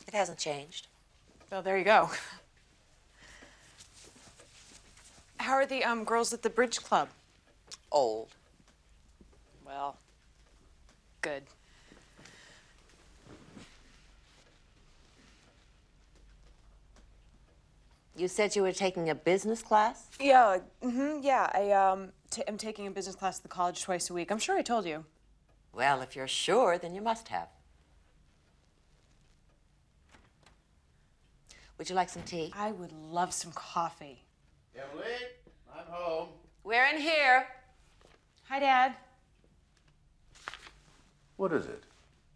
It hasn't changed. Well, there you go. How are the girls at the bridge club? Old. Well, good. You said you were taking a business class? Yeah, yeah. I'm taking a business class at the college twice a week. I'm sure I told you. Well, if you're sure, then you must have. Would you like some tea? I would love some coffee. Emily, I'm home. We're in here. Hi, Dad. What is it?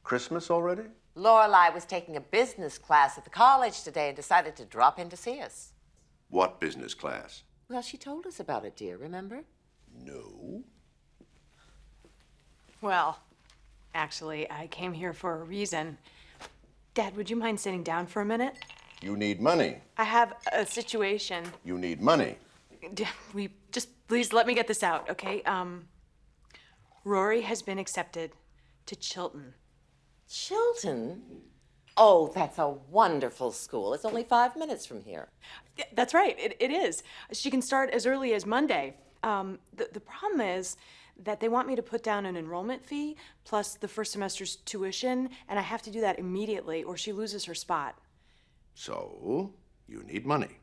Christmas already? Lorelai was taking a business class at the college today and decided to drop in to see us. What business class? Well, she told us about it, dear, remember? No. Well, actually, I came here for a reason. Dad, would you mind sitting down for a minute? You need money. I have a situation. You need money. Please let me get this out, okay? Rory has been accepted to Chilton. Chilton? Oh, that's a wonderful school. It's only 5 minutes from here. Yeah, that's right, it is. She can start as early as Monday. The problem is that they want me to put down an enrollment fee plus the first semester's tuition, and I have to do that immediately or she loses her spot. So, you need money.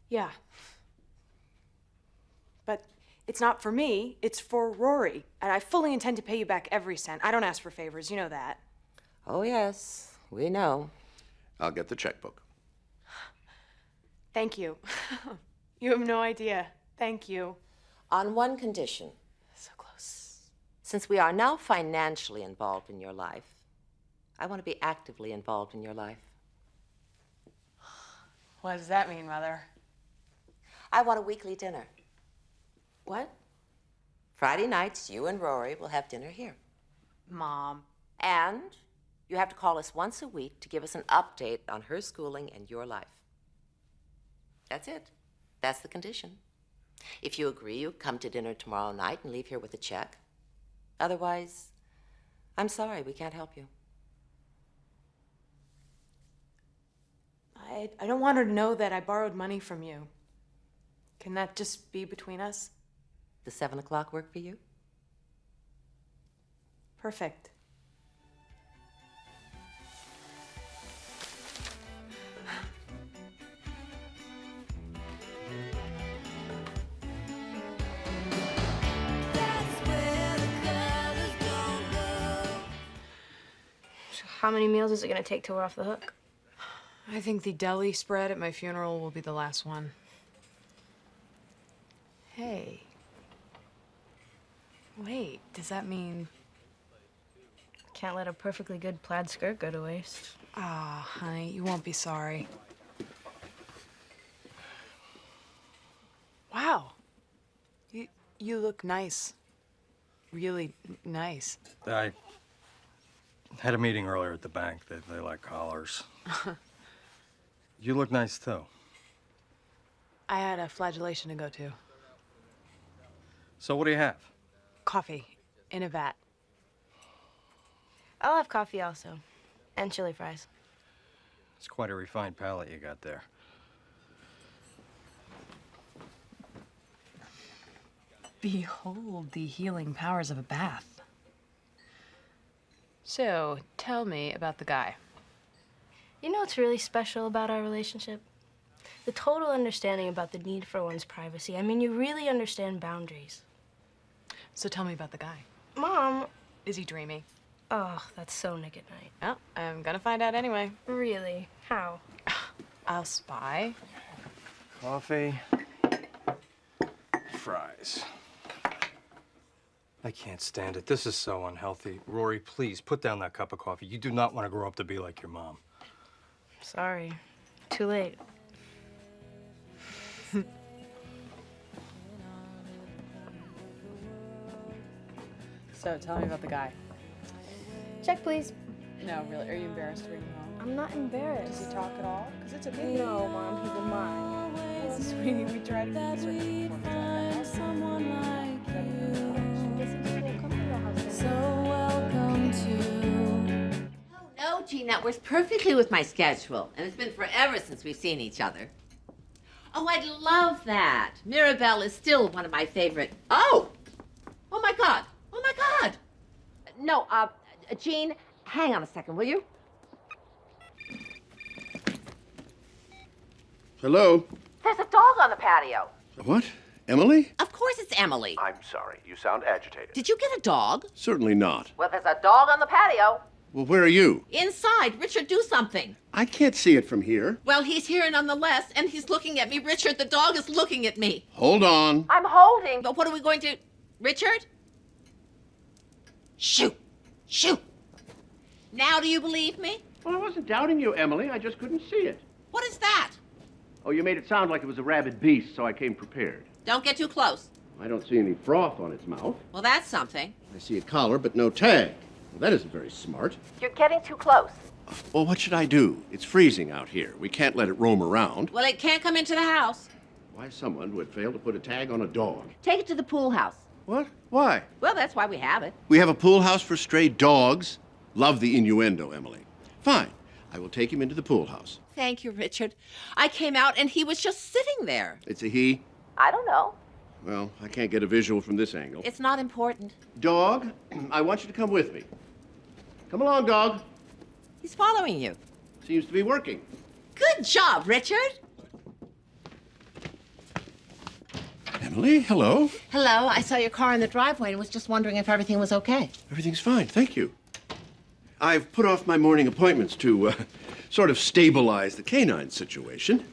Yeah. But it's not for me, it's for Rory. And I fully intend to pay you back every cent. I don't ask for favors, you know that. Oh, yes, we know. I'll get the checkbook. Thank you. You have no idea. Thank you. On one condition. So close. Since we are now financially involved in your life, I want to be actively involved in your life. What does that mean, Mother? I want a weekly dinner. What? Friday nights, you and Rory will have dinner here. Mom. And you have to call us once a week to give us an update on her schooling and your life. That's it. That's the condition. If you agree, you come to dinner tomorrow night and leave here with a check. Otherwise, I'm sorry, we can't help you. I don't want her to know that I borrowed money from you. Can that just be between us? Does 7 o'clock work for you? Perfect. How many meals is it gonna take till we're off the hook? I think the deli spread at my funeral will be the last one. Hey. Wait, does that mean... Can't let a perfectly good plaid skirt go to waste. Ah, honey, you won't be sorry. Wow. You look nice. Really nice. I had a meeting earlier at the bank. They like collars. You look nice, too. I had a flagellation to go to. So what do you have? Coffee in a vat. I'll have coffee also. And chili fries. It's quite a refined palate you got there. Behold the healing powers of a bath. So, tell me about the guy. You know what's really special about our relationship? The total understanding about the need for one's privacy. I mean, you really understand boundaries. So tell me about the guy. Mom. Is he dreamy? Oh, that's so Nick at night. Well, I'm gonna find out anyway. Really? How? I'll spy. Coffee. Fries. I can't stand it. This is so unhealthy. Rory, please, put down that cup of coffee. You do not want to grow up to be like your mom. Sorry. Too late. So tell me about the guy. Check, please. No, really, are you embarrassed to bring him home? I'm not embarrassed. Does he talk at all? Because it's okay. No, Mom, he's a mime. Well, sweetie, we tried to do this before. So welcome to... No Gene, that works perfectly with my schedule. And it's been forever since we've seen each other. Oh, I'd love that. Mirabelle is still one of my favorite. Oh! Oh, my God. Oh, my God. No, Gene, hang on a second, will you? Hello? There's a dog on the patio. What? Emily? Of course it's Emily. I'm sorry. You sound agitated. Did you get a dog? Certainly not. Well, there's a dog on the patio. Well, where are you? Inside. Richard, do something. I can't see it from here. Well, he's here nonetheless, and he's looking at me. Richard, the dog is looking at me. Hold on. I'm holding. But what are we going to... Richard? Shoot. Shoot. Now do you believe me? Well, I wasn't doubting you, Emily. I just couldn't see it. What is that? Oh, you made it sound like it was a rabid beast, so I came prepared. Don't get too close. I don't see any froth on its mouth. Well, that's something. I see a collar, but no tag. Well, that isn't very smart. You're getting too close. Well, what should I do? It's freezing out here. We can't let it roam around. Well, it can't come into the house. Why someone would fail to put a tag on a dog? Take it to the pool house. What? Why? Well, that's why we have it. We have a pool house for stray dogs? Love the innuendo, Emily. Fine. I will take him into the pool house. Thank you, Richard. I came out and he was just sitting there. It's a he? I don't know. Well, I can't get a visual from this angle. It's not important. Dog, I want you to come with me. Come along, dog. He's following you. Seems to be working. Good job, Richard. Emily, hello. Hello. I saw your car in the driveway and was just wondering if everything was okay. Everything's fine, thank you. I've put off my morning appointments to sort of stabilize the canine situation.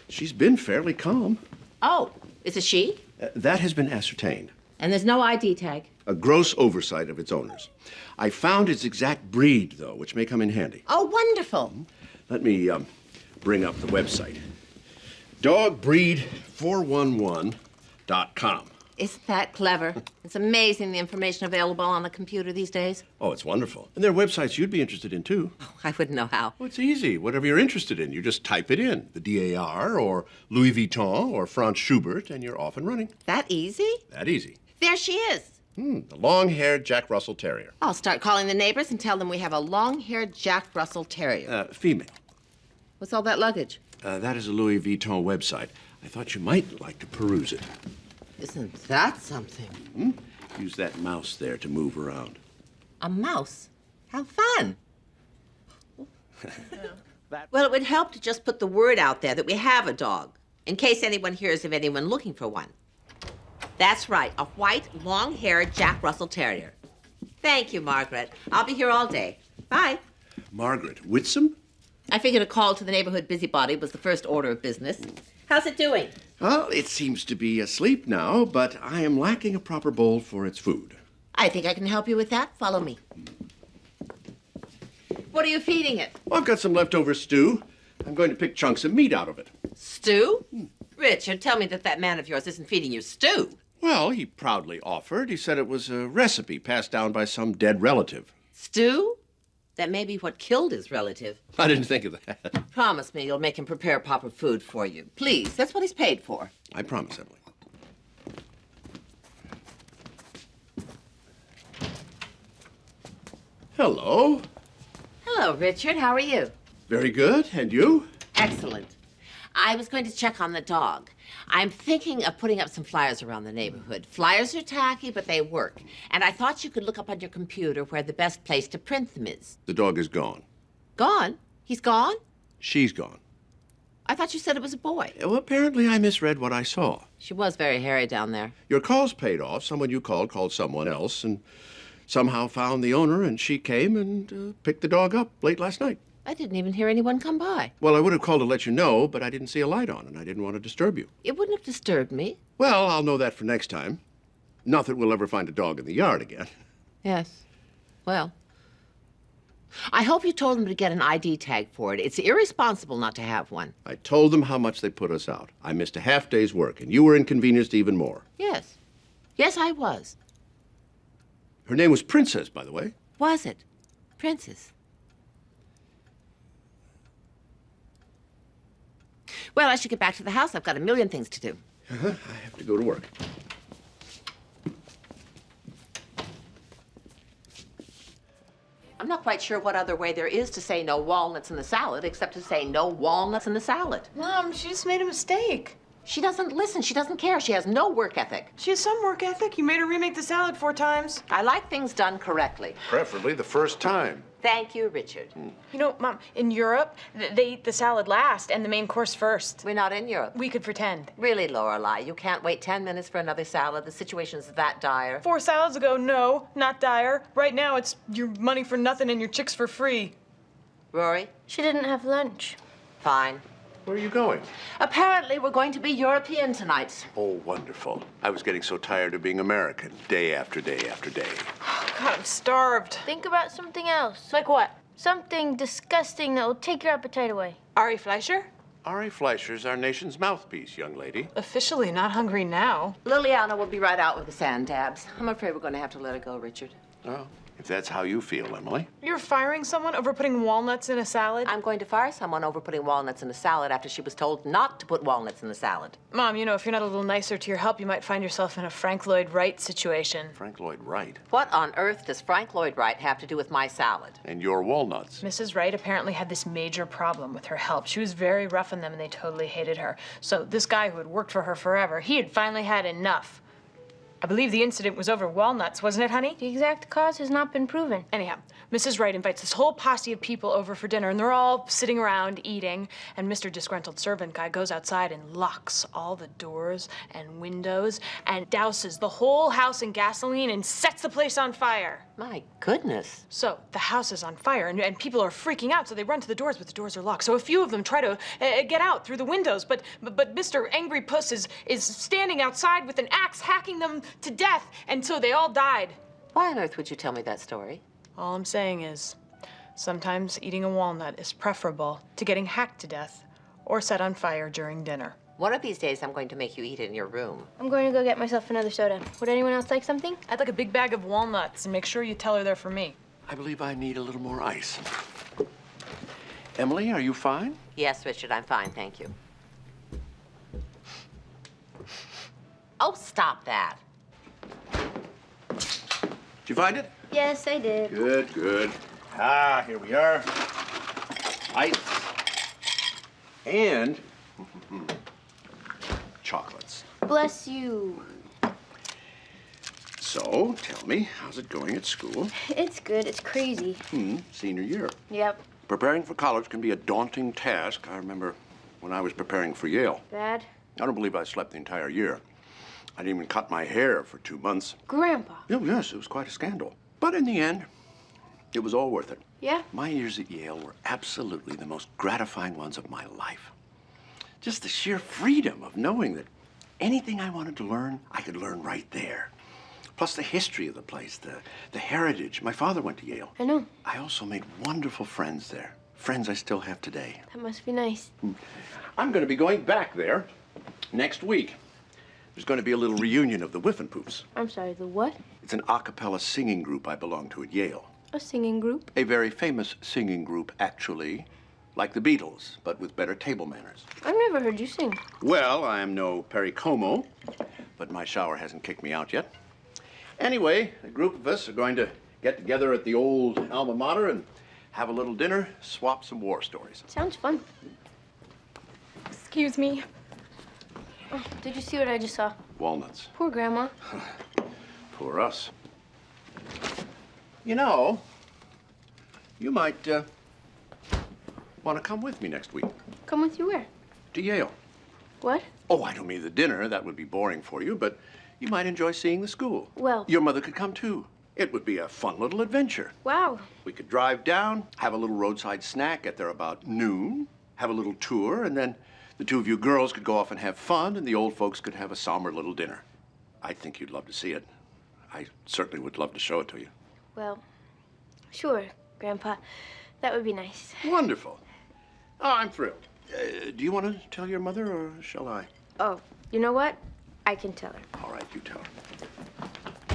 She's been fairly calm. Oh, it's a she? That has been ascertained. And there's no ID tag? A gross oversight of its owners. I found its exact breed, though, which may come in handy. Oh, wonderful. Let me bring up the website. Dogbreed411.com. Isn't that clever? It's amazing the information available on the computer these days. Oh, it's wonderful. And there are websites you'd be interested in, too. Oh, I wouldn't know how. Well, it's easy. Whatever you're interested in, you just type it in. The DAR, or Louis Vuitton, or Franz Schubert, and you're off and running. That easy? That easy. There she is. The long-haired Jack Russell Terrier. I'll start calling the neighbors and tell them we have a long-haired Jack Russell Terrier. Female. What's all that luggage? That is a Louis Vuitton website. I thought you might like to peruse it. Isn't that something? Use that mouse there to move around. A mouse? How fun. Well, it would help to just put the word out there that we have a dog, in case anyone hears of anyone looking for one. That's right, a white, long-haired Jack Russell Terrier. Thank you, Margaret. I'll be here all day. Bye. Margaret Whitsom? I figured a call to the neighborhood busybody was the first order of business. How's it doing? Well, it seems to be asleep now, but I am lacking a proper bowl for its food. I think I can help you with that. Follow me. What are you feeding it? Well, I've got some leftover stew. I'm going to pick chunks of meat out of it. Stew? Richard, tell me that that man of yours isn't feeding you stew. Well, he proudly offered. He said it was a recipe passed down by some dead relative. Stew? That may be what killed his relative. I didn't think of that. Promise me you'll make him prepare proper food for you. Please, that's what he's paid for. I promise, Emily. Hello. Hello, Richard. How are you? Very good. And you? Excellent. I was going to check on the dog. I'm thinking of putting up some flyers around the neighborhood. Flyers are tacky, but they work. And I thought you could look up on your computer where the best place to print them is. The dog is gone. Gone? He's gone? She's gone. I thought you said it was a boy. Well, apparently I misread what I saw. She was very hairy down there. Your call's paid off. Someone you called someone else, and somehow found the owner, and she came and picked the dog up late last night. I didn't even hear anyone come by. Well, I would have called to let you know, but I didn't see a light on, and I didn't want to disturb you. It wouldn't have disturbed me. Well, I'll know that for next time. Not that we'll ever find a dog in the yard again. Yes. Well, I hope you told them to get an ID tag for it. It's irresponsible not to have one. I told them how much they put us out. I missed a half day's work, and you were inconvenienced even more. Yes. Yes, I was. Her name was Princess, by the way. Was it? Princess. Well, I should get back to the house. I've got a million things to do. I have to go to work. I'm not quite sure what other way there is to say no walnuts in the salad except to say no walnuts in the salad. Mom, she just made a mistake. She doesn't listen. She doesn't care. She has no work ethic. She has some work ethic. You made her remake the salad 4 times. I like things done correctly. Preferably the first time. Thank you, Richard. You know, Mom, in Europe, they eat the salad last and the main course first. We're not in Europe. We could pretend. Really, Lorelai, you can't wait 10 minutes for another salad. The situation's that dire. 4 salads ago, no, not dire. Right now, it's your money for nothing and your chicks for free. Rory? She didn't have lunch. Fine. Where are you going? Apparently, we're going to be European tonight. Oh, wonderful. I was getting so tired of being American, day after day after day. God, I'm starved. Think about something else. Like what? Something disgusting that will take your appetite away. Ari Fleischer? Ari Fleischer's our nation's mouthpiece, young lady. Officially not hungry now. Liliana will be right out with the sand dabs. I'm afraid we're going to have to let her go, Richard. Oh, if that's how you feel, Emily. You're firing someone over putting walnuts in a salad? I'm going to fire someone over putting walnuts in a salad after she was told not to put walnuts in the salad. Mom, you know, if you're not a little nicer to your help, you might find yourself in a Frank Lloyd Wright situation. Frank Lloyd Wright. What on earth does Frank Lloyd Wright have to do with my salad? And your walnuts. Mrs. Wright apparently had this major problem with her help. She was very rough on them and they totally hated her. So this guy who had worked for her forever, he had finally had enough. I believe the incident was over walnuts, wasn't it, honey? The exact cause has not been proven. Anyhow, Mrs. Wright invites this whole posse of people over for dinner, and they're all sitting around eating, and Mr. Disgruntled Servant Guy goes outside and locks all the doors and windows and douses the whole house in gasoline and sets the place on fire. My goodness. So the house is on fire, and people are freaking out, so they run to the doors, but the doors are locked. So a few of them try to get out through the windows, but Mr. Angry Puss is standing outside with an axe hacking them to death, and so they all died. Why on earth would you tell me that story? All I'm saying is, sometimes eating a walnut is preferable to getting hacked to death or set on fire during dinner. One of these days, I'm going to make you eat it in your room. I'm going to go get myself another soda. Would anyone else like something? I'd like a big bag of walnuts, and make sure you tell her they're for me. I believe I need a little more ice. Emily, are you fine? Yes, Richard, I'm fine, thank you. Oh, stop that. Did you find it? Yes, I did. Good, good. Ah, here we are. Ice. And chocolates. Bless you. So, tell me, how's it going at school? It's good. It's crazy. Senior year. Yep. Preparing for college can be a daunting task. I remember when I was preparing for Yale. Bad? I don't believe I slept the entire year. I didn't even cut my hair for 2 months. Grandpa. Oh, yes, it was quite a scandal. But in the end, it was all worth it. Yeah? My years at Yale were absolutely the most gratifying ones of my life. Just the sheer freedom of knowing that anything I wanted to learn, I could learn right there. Plus the history of the place, the heritage. My father went to Yale. I know. I also made wonderful friends there. Friends I still have today. That must be nice. I'm going to be going back there next week. There's going to be a little reunion of the Whiffenpoofs. I'm sorry, the what? It's an a cappella singing group I belong to at Yale. A singing group? A very famous singing group, actually. Like the Beatles, but with better table manners. I've never heard you sing. Well, I am no Perry Como, but my shower hasn't kicked me out yet. Anyway, a group of us are going to get together at the old alma mater and have a little dinner, swap some war stories. Sounds fun. Excuse me. Oh, did you see what I just saw? Walnuts. Poor Grandma. Poor us. You know, you might want to come with me next week Come with you where? to Yale. What? Oh, I don't mean the dinner. That would be boring for you, but you might enjoy seeing the school. Well- Your mother could come too. It would be a fun little adventure. Wow. We could drive down, have a little roadside snack, get there about noon, have a little tour, and then the two of you girls could go off and have fun, and the old folks could have a somber little dinner. I think you'd love to see it. I certainly would love to show it to you. Well, sure, Grandpa. That would be nice. Wonderful. Oh, I'm thrilled. Do you want to tell your mother, or shall I? Oh, you know what? I can tell her. All right, you tell her.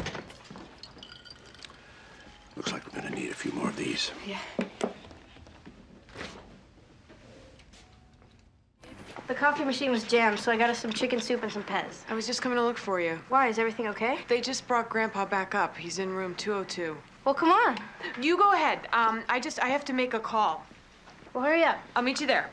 Looks like we're going to need a few more of these. Yeah. The coffee machine was jammed, so I got us some chicken soup and some Pez. I was just coming to look for you. Why? Is everything okay? They just brought Grandpa back up. He's in room 202. Well, come on. You go ahead. I have to make a call. Well, hurry up. I'll meet you there.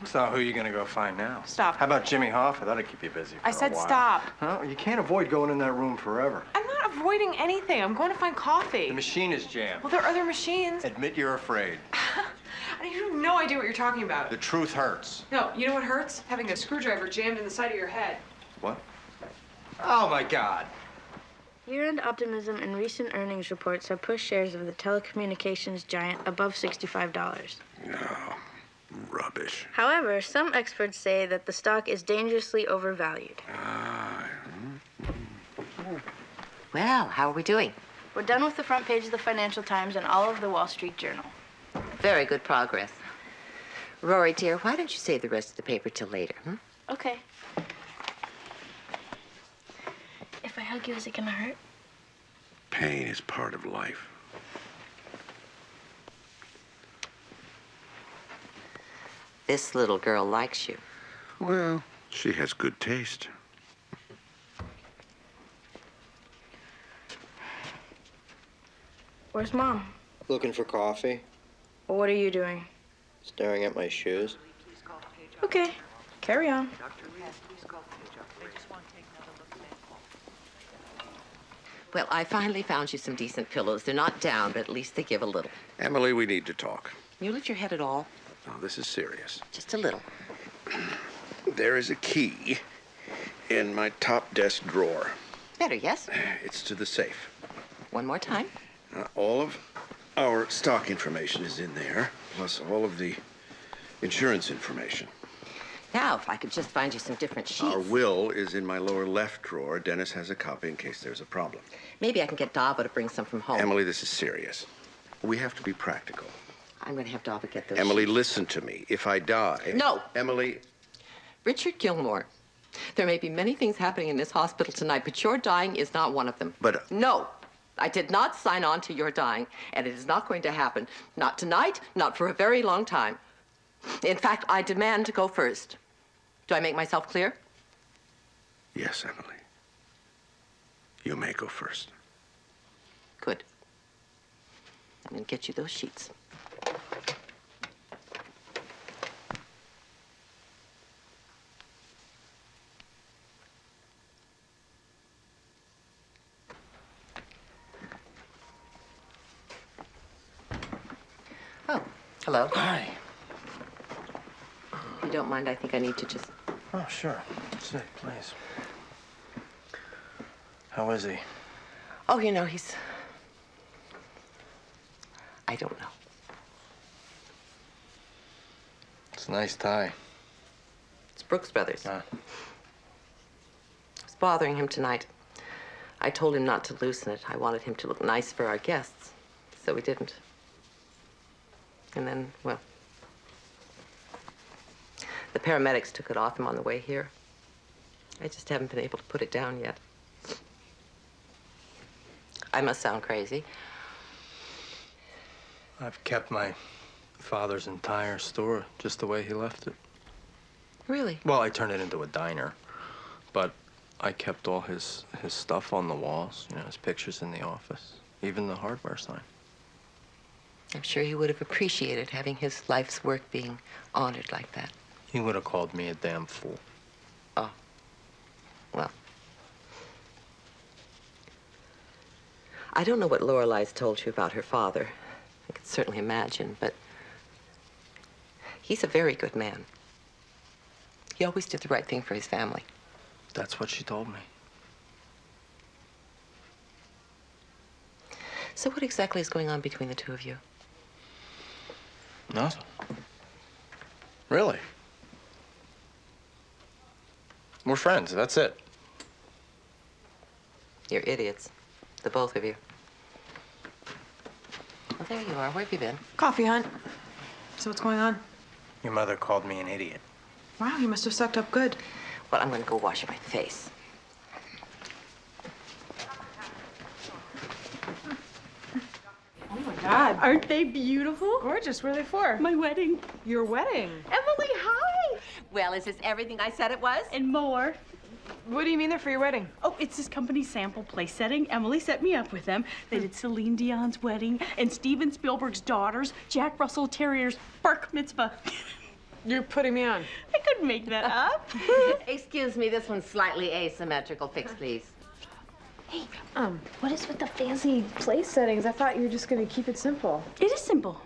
So who are you gonna go find now? Stop. How about Jimmy Hoffa? That'll keep you busy for I a said while. stop. Huh? You can't avoid going in that room forever. I'm not avoiding anything. I'm going to find coffee. The machine is jammed. Well, there are other machines. Admit you're afraid. I have no idea what you're talking about. The truth hurts. No, you know what hurts? Having a screwdriver jammed in the side of your head. What? Oh my God. Year-end optimism and recent earnings reports have pushed shares of the telecommunications giant above $65. No, rubbish. However, some experts say that the stock is dangerously overvalued. Well, how are we doing? We're done with the front page of the Financial Times and all of the Wall Street Journal. Very good progress. Rory, dear, why don't you save the rest of the paper till later, hmm? Okay. If I hug you, is it gonna hurt? Pain is part of life. This little girl likes you. Well, she has good taste. Where's Mom? Looking for coffee? Well, what are you doing? Staring at my shoes? Okay, carry on. Well, I finally found you some decent pillows. They're not down, but at least they give a little. Emily, we need to talk. You lift your head at all? Now, this is serious. Just a little. There is a key in my top desk drawer. Better, yes? It's to the safe. One more time. All of our stock information is in there, plus all of the insurance information. Now, if I could just find you some different sheets. Our will is in my lower left drawer. Dennis has a copy in case there's a problem. Maybe I can get Dava to bring some from home. Emily, this is serious. We have to be practical. I'm going to have Dava get those Emily, sheets. listen to me. If I die... No. Emily... Richard Gilmore, there may be many things happening in this hospital tonight, but your dying is not one of them. But... No. I did not sign on to your dying, and it is not going to happen. Not tonight, not for a very long time. In fact, I demand to go first. Do I make myself clear? Yes, Emily. You may go first. Good. I'm going to get you those sheets. Oh, hello. Hi. If you don't mind, I think I need to just... Oh, sure. Sit, please. How is he? Oh, you know, he's... I don't know. It's a nice tie. It's Brooks Brothers. Ah. It's bothering him tonight. I told him not to loosen it. I wanted him to look nice for our guests, so he didn't. And then, well, the paramedics took it off him on the way here. I just haven't been able to put it down yet. I must sound crazy. I've kept my father's entire store just the way he left it. Really? Well, I turned it into a diner, but I kept all his stuff on the walls, you know, his pictures in the office, even the hardware sign. I'm sure he would have appreciated having his life's work being honored like that. He would have called me a damn fool. Oh, well. I don't know what Lorelai's told you about her father. I can certainly imagine, but he's a very good man. He always did the right thing for his family. That's what she told me. So what exactly is going on between the two of you? Nothing. Really? We're friends, that's it. You're idiots, the both of you. Well, there you are. Where have you been? Coffee hunt. So what's going on? Your mother called me an idiot. Wow, you must have sucked up good. Well, I'm going to go wash my face. Oh my God. Aren't they beautiful? Gorgeous. What are they for? My wedding. Your wedding. Emily, hi! Well, is this everything I said it was? And more. What do you mean they're for your wedding? Oh, it's this company sample place setting. Emily set me up with them. They did Celine Dion's wedding and Steven Spielberg's daughter's, Jack Russell Terrier's bar mitzvah. You're putting me on. I couldn't make that up. Excuse me, this one's slightly asymmetrical. Fix, please. Hey, what is with the fancy place settings? I thought you were just gonna keep it simple. It is simple.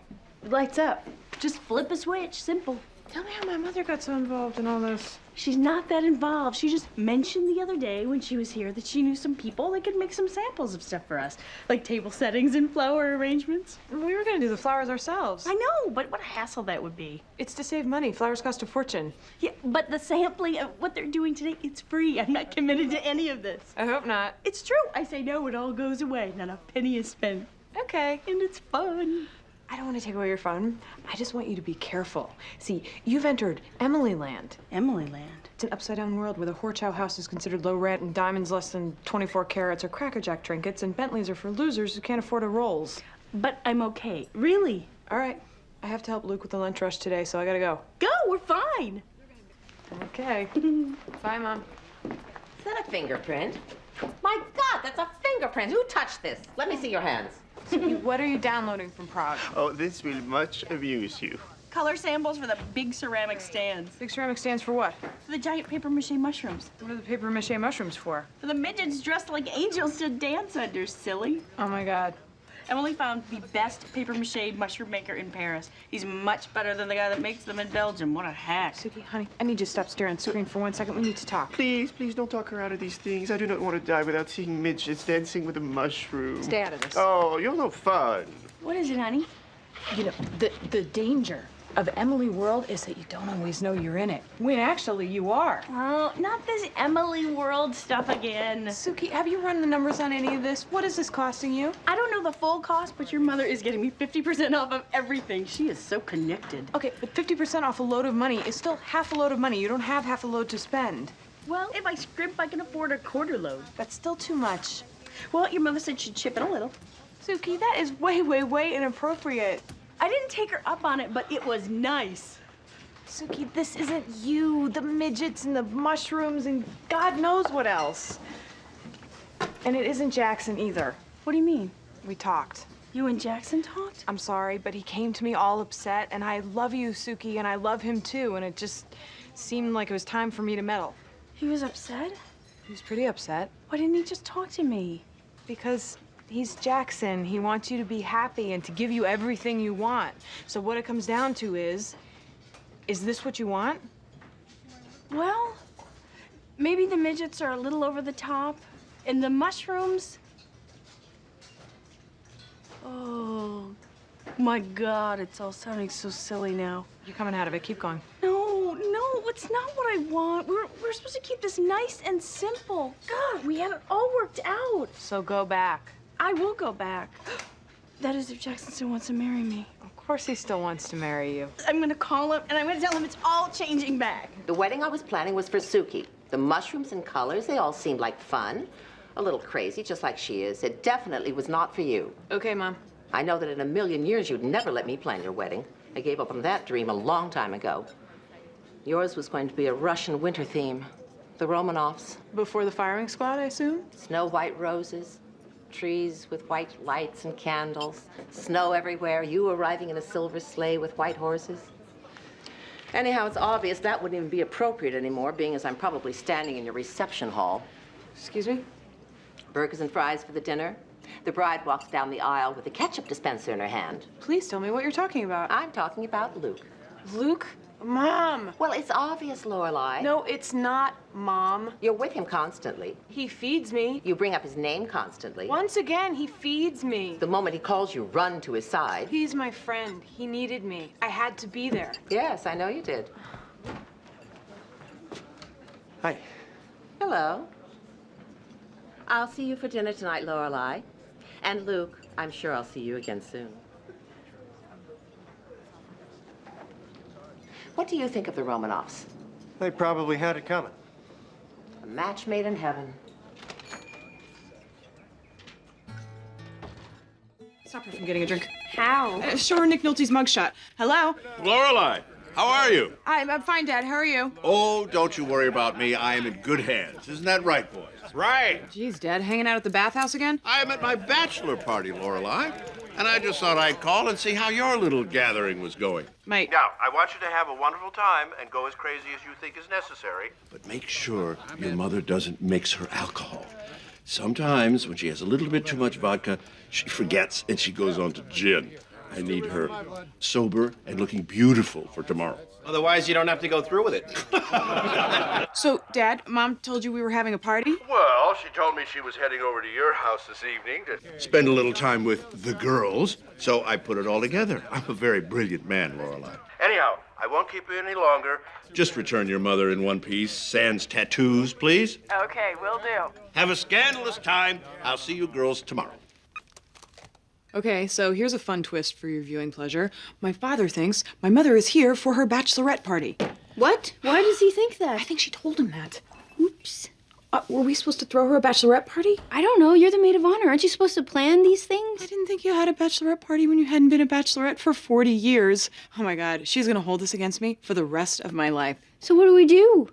Lights up. Just flip a switch. Simple. Tell me how my mother got so involved in all this. She's not that involved. She just mentioned the other day when she was here that she knew some people that could make some samples of stuff for us, like table settings and flower arrangements. We were gonna do the flowers ourselves. I know, but what a hassle that would be. It's to save money. Flowers cost a fortune. Yeah, but the sampling of what they're doing today, it's free. I'm not committed to any of this. I hope not. It's true. I say no, it all goes away. Not a penny is spent. Okay. And it's fun. I don't want to take away your fun. I just want you to be careful. See, you've entered Emily Land. Emily Land. It's an upside-down world where the Horchow house is considered low rent and diamonds less than 24 carats are crackerjack trinkets and Bentleys are for losers who can't afford a Rolls. But I'm okay. Really. All right. I have to help Luke with the lunch rush today, so I gotta go. Go, we're fine. Okay. Bye, Mom. Is that a fingerprint? My God, that's a fingerprint. Who touched this? Let me see your hands. What are you downloading from Prague? Oh, this will much amuse you. Color samples for the big ceramic stands. Big ceramic stands for what? For the giant papier-mâché mushrooms. What are the papier-mâché mushrooms for? For the midgets dressed like angels to dance under, silly. Oh, my God. Emily found the best papier-mâché mushroom maker in Paris. He's much better than the guy that makes them in Belgium. What a hack. Suki, honey, I need you to stop staring at the screen for 1 second. We need to talk. Please, please don't talk her out of these things. I do not want to die without seeing midgets dancing with a mushroom. Stay out of this. Oh, you're no fun. What is it, honey? You know, the danger of Emily World is that you don't always know you're in it. When actually you are. Oh, not this Emily World stuff again. Suki, have you run the numbers on any of this? What is this costing you? I don't know the full cost, but your mother is getting me 50% off of everything. She is so connected. Okay, but 50% off a load of money is still half a load of money. You don't have half a load to spend. Well, if I scrimp, I can afford a quarter load. That's still too much. Well, your mother said she'd chip in a little. Suki, that is way, way, way inappropriate. I didn't take her up on it, but it was nice. Suki, this isn't you. The midgets and the mushrooms and God knows what else. And it isn't Jackson either. What do you mean? We talked. You and Jackson talked? I'm sorry, but he came to me all upset, and I love you, Suki, and I love him too, and it just seemed like it was time for me to meddle. He was upset? He was pretty upset. Why didn't he just talk to me? Because he's Jackson. He wants you to be happy and to give you everything you want. So what it comes down to is this what you want? Well, maybe the midgets are a little over the top, and the mushrooms... Oh, my God, it's all sounding so silly now. You're coming out of it. Keep going. No, it's not what I want. We're supposed to keep this nice and simple. God, we had it all worked out. So go back. I will go back. That is if Jackson still wants to marry me. Of course he still wants to marry you. I'm gonna call him and I'm gonna tell him it's all changing back. The wedding I was planning was for Suki. The mushrooms and colors, they all seemed like fun. A little crazy, just like she is. It definitely was not for you. Okay, Mom. I know that in a million years you'd never let me plan your wedding. I gave up on that dream a long time ago. Yours was going to be a Russian winter theme. The Romanovs. Before the firing squad, I assume? Snow white roses, trees with white lights and candles, snow everywhere, you arriving in a silver sleigh with white horses. Anyhow, it's obvious that wouldn't even be appropriate anymore, being as I'm probably standing in your reception hall. Excuse me? Burgers and fries for the dinner. The bride walks down the aisle with a ketchup dispenser in her hand. Please tell me what you're talking about. I'm talking about Luke. Luke? Mom! Well, it's obvious, Lorelai. No, it's not, Mom. You're with him constantly. He feeds me. You bring up his name constantly. Once again, he feeds me. The moment he calls you, run to his side. He's my friend. He needed me. I had to be there. Yes, I know you did. Hi. Hello. I'll see you for dinner tonight, Lorelai. And Luke, I'm sure I'll see you again soon. What do you think of the Romanovs? They probably had it coming. A match made in heaven. Stop her from getting a drink. How? Show her Nick Nolte's mugshot. Hello? Lorelai, How are you? I'm fine, Dad. How are you? Oh, don't you worry about me. I am in good hands. Isn't that right, boys? Right. Geez, Dad, hanging out at the bathhouse again? I am at my bachelor party, Lorelai. And I just thought I'd call and see how your little gathering was going. Mate. Now, I want you to have a wonderful time and go as crazy as you think is necessary. But make sure your mother doesn't mix her alcohol. Sometimes, when she has a little bit too much vodka, she forgets and she goes on to gin. I need her sober and looking beautiful for tomorrow. Otherwise, you don't have to go through with it. So, Dad, Mom told you we were having a party? Well, she told me she was heading over to your house this evening to spend a little time with the girls, so I put it all together. I'm a very brilliant man, Lorelai. Anyhow, I won't keep you any longer. Just return your mother in one piece, sans tattoos, please. Okay, will do. Have a scandalous time. I'll see you girls tomorrow. Okay, so here's a fun twist for your viewing pleasure. My father thinks my mother is here for her bachelorette party. What? Why does he think that? I think she told him that. Oops. Were we supposed to throw her a bachelorette party? I don't know. You're the maid of honor. Aren't you supposed to plan these things? I didn't think you had a bachelorette party when you hadn't been a bachelorette for 40 years. Oh my God, she's gonna hold this against me for the rest of my life. So what do we do?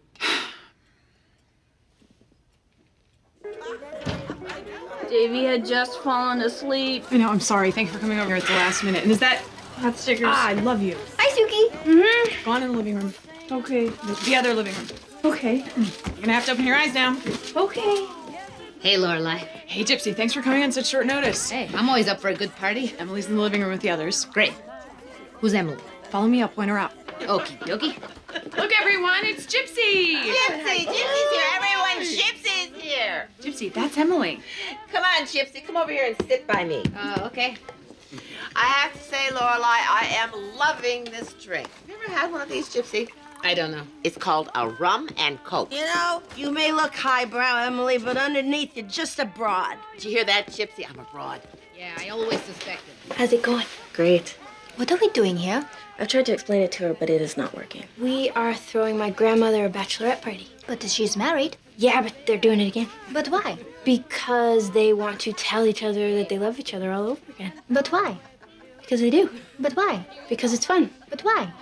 Davy had just fallen asleep. I know, I'm sorry. Thank you for coming over here at the last minute. And is that... Hot stickers. Ah, I love you. Hi, Suki. Go on in the living room. Okay. The other living room. Okay. You're gonna have to open your eyes now. Okay. Hey, Lorelai. Hey, Gypsy, thanks for coming on such short notice. Hey, I'm always up for a good party. Emily's in the living room with the others. Great. Who's Emily? Follow me up, point her out. Okie dokie. Look, everyone, it's Gypsy! Gypsy! Gypsy's here! Everyone, Gypsy's here! Gypsy, that's Emily. Come on, Gypsy, come over here and sit by me. Okay. I have to say, Lorelai, I am loving this drink. Have you ever had one of these, Gypsy? I don't know. It's called a rum and coke. You know, you may look highbrow, Emily, but underneath you're just a broad. Did you hear that, Gypsy? I'm a broad. Yeah, I always suspected. How's it going? Great. What are we doing here? I've tried to explain it to her, but it is not working. We are throwing my grandmother a bachelorette party. But she's married. Yeah, but they're doing it again. But why? Because they want to tell each other that they love each other all over again. But why? Because they do. But why? Because it's fun. But why?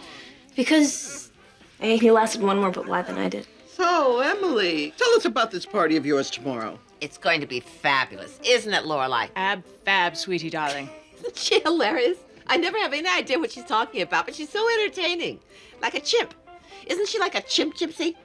Because... Hey, he lasted one more but why than I did. So, Emily, tell us about this party of yours tomorrow. It's going to be fabulous, isn't it, Lorelai? Fab, sweetie darling. Isn't she hilarious? I never have any idea what she's talking about, but she's so entertaining. Like a chimp. Isn't she like a chimp, Gypsy?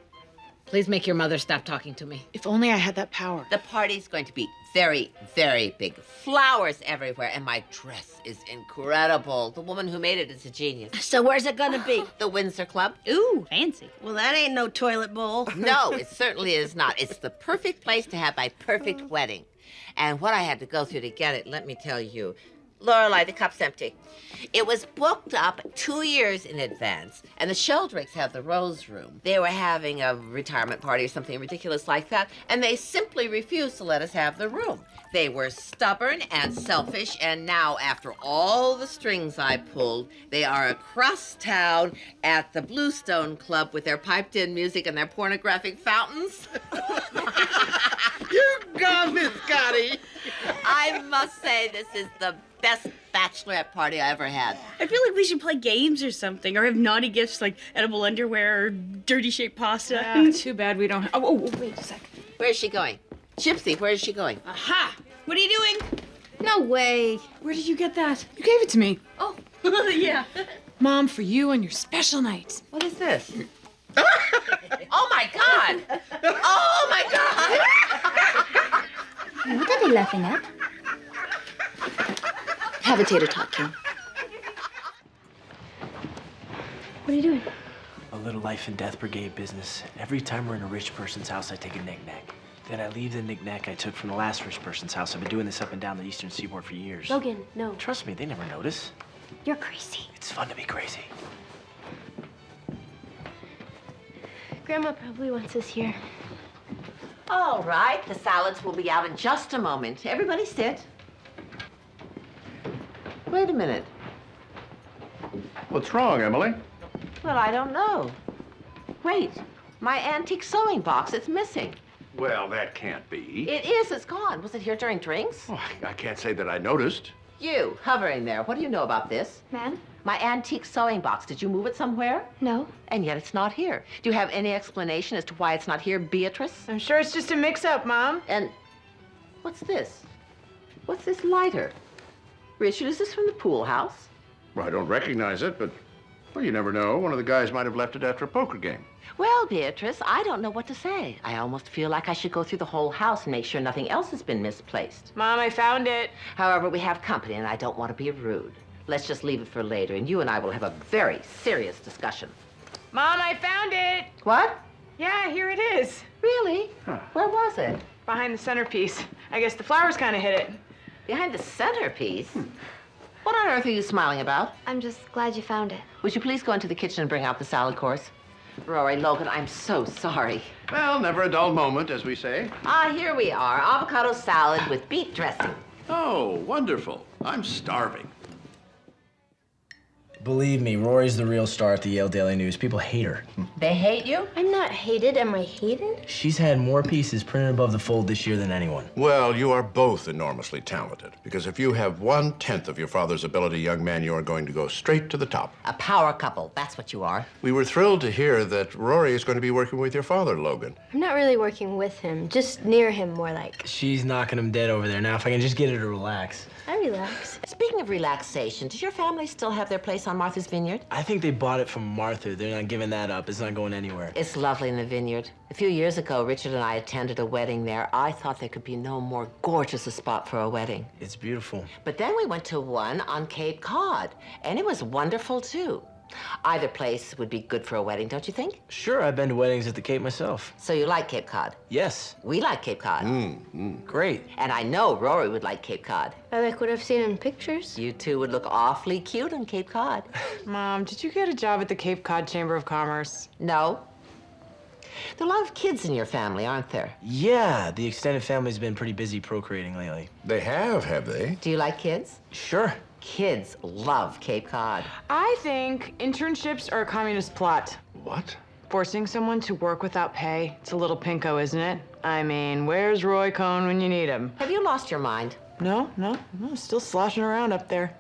Please make your mother stop talking to me. If only I had that power. The party's going to be very, very big. Flowers everywhere, and my dress is incredible. The woman who made it is a genius. So where's it gonna be? The Windsor Club? Ooh, fancy. Well, that ain't no toilet bowl. No, it certainly is not. It's the perfect place to have my perfect wedding. And what I had to go through to get it, let me tell you. Lorelai, the cup's empty. It was booked up 2 years in advance, and the Sheldricks have the Rose Room. They were having a retirement party or something ridiculous like that, and they simply refused to let us have the room. They were stubborn and selfish, and now, after all the strings I pulled, they are across town at the Bluestone Club with their piped-in music and their pornographic fountains. You got Miss Scotty. I must say this is the best bachelorette party I ever had. I feel like we should play games or something, or have naughty gifts like edible underwear or dirty shaped pasta. Too bad we don't... Oh, wait a sec. Where's she going? Gypsy, where is she going? Aha! What are you doing? No way. Where did you get that? You gave it to me. Oh, yeah. Mom, for you on your special night. What is this? Oh my God! Oh my God! What are they laughing at? Have a tater tot, Kim. What are you doing? A little life and death brigade business. Every time we're in a rich person's house, I take a knick-knack. Then I leave the knick-knack I took from the last rich person's house. I've been doing this up and down the eastern seaboard for years. Logan, no. Trust me, they never notice. You're crazy. It's fun to be crazy. Grandma probably wants us here. All right, the salads will be out in just a moment. Everybody sit. Wait a minute. What's wrong, Emily? Well, I don't know. Wait, my antique sewing box, it's missing. Well, that can't be. It is, it's gone. Was it here during drinks? Oh, I can't say that I noticed. You, hovering there, what do you know about this? Ma'am? My antique sewing box. Did you move it somewhere? No. And yet it's not here. Do you have any explanation as to why it's not here, Beatrice? I'm sure it's just a mix-up, Mom. And what's this? What's this lighter? Richard, is this from the pool house? Well, I don't recognize it, but, well, you never know. One of the guys might have left it after a poker game. Well, Beatrice, I don't know what to say. I almost feel like I should go through the whole house and make sure nothing else has been misplaced. Mom, I found it. However, we have company, and I don't want to be rude. Let's just leave it for later, and you and I will have a very serious discussion. Mom, I found it. What? Yeah, here it is. Really? Huh. Where was it? Behind the centerpiece. I guess the flowers kind of hit it. Behind the centerpiece? What on earth are you smiling about? I'm just glad you found it. Would you please go into the kitchen and bring out the salad course? Rory, Logan, I'm so sorry. Well, never a dull moment, as we say. Ah, here we are. Avocado salad with beet dressing. Oh, wonderful. I'm starving. Believe me, Rory's the real star at the Yale Daily News. People hate her. They hate you? I'm not hated. Am I hated? She's had more pieces printed above the fold this year than anyone. Well, you are both enormously talented, because if you have 1/10 of your father's ability, young man, you are going to go straight to the top. A power couple, that's what you are. We were thrilled to hear that Rory is going to be working with your father, Logan. I'm not really working with him, just near him more like. She's knocking him dead over there. Now, if I can just get her to relax. I relax. Speaking of relaxation, does your family still have their place on Martha's Vineyard? I think they bought it from Martha. They're not giving that up. It's not going anywhere. It's lovely in the vineyard. A few years ago, Richard and I attended a wedding there. I thought there could be no more gorgeous a spot for a wedding. It's beautiful. But then we went to one on Cape Cod, and it was wonderful, too. Either place would be good for a wedding, don't you think? Sure, I've been to weddings at the Cape myself. So you like Cape Cod? Yes. We like Cape Cod. Great. And I know Rory would like Cape Cod. I like what I've seen in pictures. You two would look awfully cute on Cape Cod. Mom, did you get a job at the Cape Cod Chamber of Commerce? No. There are a lot of kids in your family, aren't there? Yeah, the extended family's been pretty busy procreating lately. They have they? Do you like kids? Sure. Kids love Cape Cod. I think internships are a communist plot. What? Forcing someone to work without pay. It's a little pinko, isn't it? I mean, where's Roy Cohn when you need him? Have you lost your mind? No, still sloshing around up there.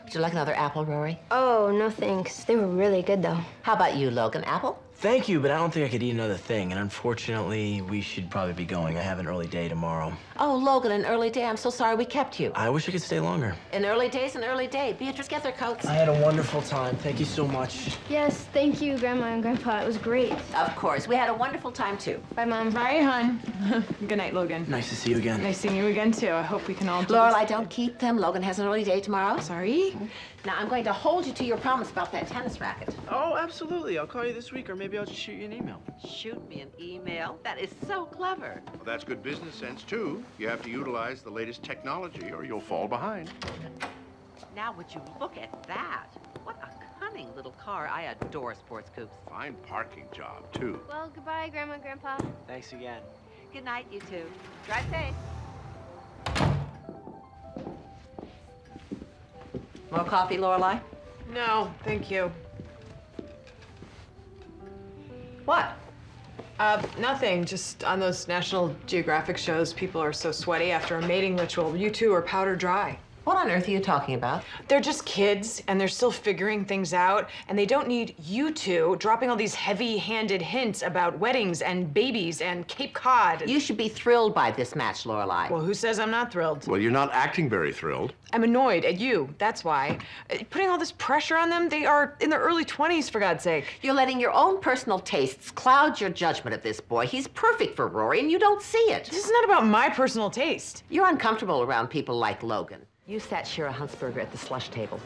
Would you like another apple, Rory? Oh, no thanks. They were really good, though. How about you, Logan? Apple? Thank you, but I don't think I could eat another thing, and unfortunately, we should probably be going. I have an early day tomorrow. Oh, Logan, an early day. I'm so sorry we kept you. I wish I could stay longer. An early day's an early day. Beatrice, get their coats. I had a wonderful time. Thank you so much. Yes, thank you, Grandma and Grandpa. It was great. Of course. We had a wonderful time, too. Bye, Mom. Bye, hon. Good night, Logan. Nice to see you again. Nice seeing you again, too. I hope we can all do Lorelai, don't keep them. Logan has an early day tomorrow. Sorry? Now, I'm going to hold you to your promise about that tennis racket. Oh, absolutely. I'll call you this week, or maybe I'll just shoot you an email. Shoot me an email? That is so clever. Well, that's good business sense, too. You have to utilize the latest technology, or you'll fall behind. Now, would you look at that? What a cunning little car. I adore sports coupes. Fine parking job, too. Well, goodbye, Grandma and Grandpa. Thanks again. Good night, you two. Drive safe. More coffee, Lorelai? No, thank you. What? Nothing. Just on those National Geographic shows, people are so sweaty after a mating ritual. You two are powder dry. What on earth are you talking about? They're just kids, and they're still figuring things out, and they don't need you two dropping all these heavy-handed hints about weddings and babies and Cape Cod. You should be thrilled by this match, Lorelai. Well, who says I'm not thrilled? Well, you're not acting very thrilled. I'm annoyed at you, that's why. Putting all this pressure on them, they are in their early 20s, for God's sake. You're letting your own personal tastes cloud your judgment of this boy. He's perfect for Rory, and you don't see it. This is not about my personal taste. You're uncomfortable around people like Logan. You sat Shira Huntsberger at the slush table.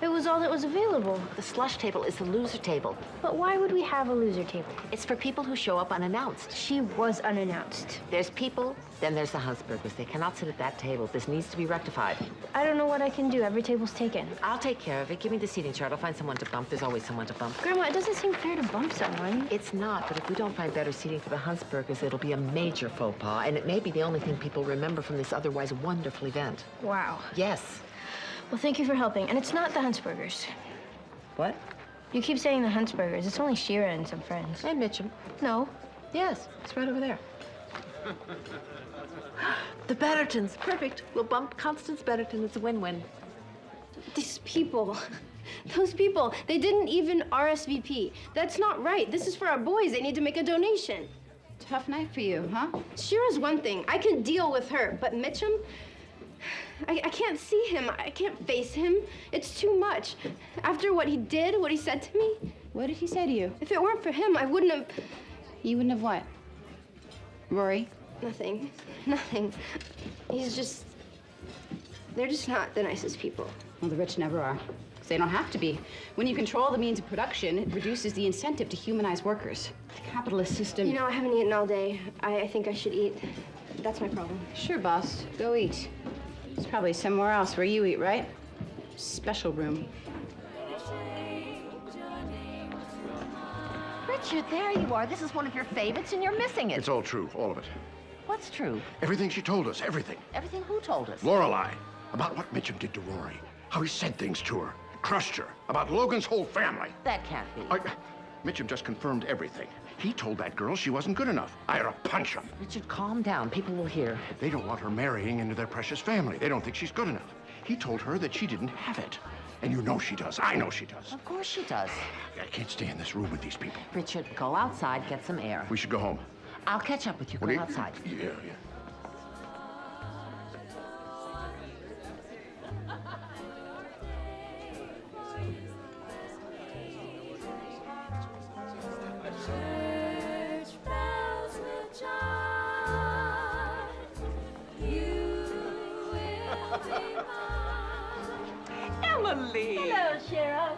It was all that was available. The slush table is the loser table. But why would we have a loser table? It's for people who show up unannounced. She was unannounced. There's people, then there's the Huntsbergers. They cannot sit at that table. This needs to be rectified. I don't know what I can do. Every table's taken. I'll take care of it. Give me the seating chart. I'll find someone to bump. There's always someone to bump. Grandma, it doesn't seem fair to bump someone. It's not, but if we don't find better seating for the Huntsbergers, it'll be a major faux pas, and it may be the only thing people remember from this otherwise wonderful event. Wow. Yes. Well, thank you for helping. And it's not the Huntsbergers. What? You keep saying the Huntsbergers. It's only Shira and some friends. And Mitchum. No. Yes, it's right over there. The Bettertons. Perfect. We'll bump Constance Betterton. It's a win-win. These people. Those people, they didn't even RSVP. That's not right. This is for our boys. They need to make a donation. Tough night for you, huh? Shira's one thing. I can deal with her, but Mitchum, I can't see him. I can't face him. It's too much. After what he did, what he said to me. What did he say to you? If it weren't for him, I wouldn't have... You wouldn't have what? Rory? Nothing. Nothing. He's just... They're just not the nicest people. Well, the rich never are. 'Cause they don't have to be. When you control the means of production, it reduces the incentive to humanize workers. The capitalist system... You know, I haven't eaten all day. I think I should eat. That's my problem. Sure, boss. Go eat. It's probably somewhere else where you eat, right? Special room. Richard, there you are. This is one of your favorites, and you're missing it. It's all true, all of it. What's true? Everything she told us, everything. Everything who told us? Lorelai, about what Mitchum did to Rory, how he said things to her, crushed her, about Logan's whole family. That can't be. Mitchum just confirmed everything. He told that girl she wasn't good enough. I ought to punch him. Richard, calm down. People will hear. They don't want her marrying into their precious family. They don't think she's good enough. He told her that she didn't have it. And you know she does. I know she does. Of course she does. I can't stay in this room with these people. Richard, go outside, get some air. We should go home. I'll catch up with you. What Go do you- outside. Yeah. Emily! Hello, Sheriff.